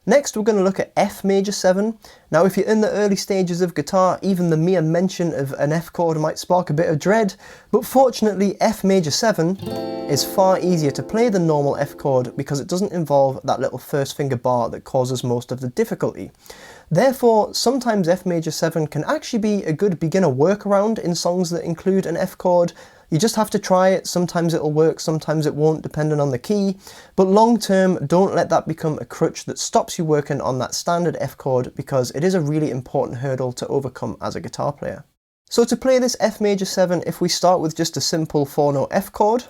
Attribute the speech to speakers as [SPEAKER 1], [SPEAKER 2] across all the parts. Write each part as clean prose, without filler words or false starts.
[SPEAKER 1] Next, we're going to look at F major 7. Now, if you're in the early stages of guitar, even the mere mention of an F chord might spark a bit of dread, but fortunately F major 7 is far easier to play than normal F chord because it doesn't involve that little first finger bar that causes most of the difficulty. Therefore, sometimes F major 7 can actually be a good beginner workaround in songs that include an F chord. You just have to try it. Sometimes it'll work, sometimes it won't, depending on the key. But long term, don't let that become a crutch that stops you working on that standard F chord, because it is a really important hurdle to overcome as a guitar player. So to play this F major 7, if we start with just a simple 4-note F chord,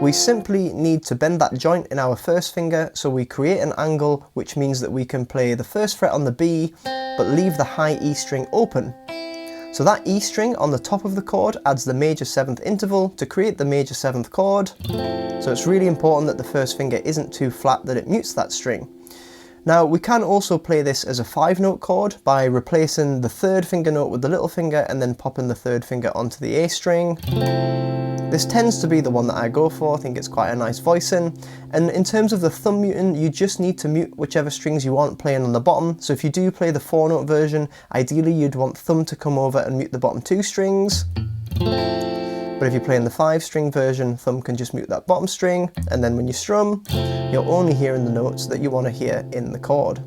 [SPEAKER 1] we simply need to bend that joint in our first finger, so we create an angle, which means that we can play the first fret on the B, but leave the high E string open. So that E string on the top of the chord adds the major 7th interval to create the major 7th chord. So it's really important that the first finger isn't too flat that it mutes that string. Now, we can also play this as a 5-note chord by replacing the third finger note with the little finger and then popping the third finger onto the A string. This tends to be the one that I go for. I think it's quite a nice voicing. And in terms of the thumb muting, you just need to mute whichever strings you want playing on the bottom. So if you do play the 4-note version, ideally you'd want thumb to come over and mute the bottom 2 strings. But if you're playing the 5-string version, thumb can just mute that bottom string, and then when you strum, you're only hearing the notes that you want to hear in the chord.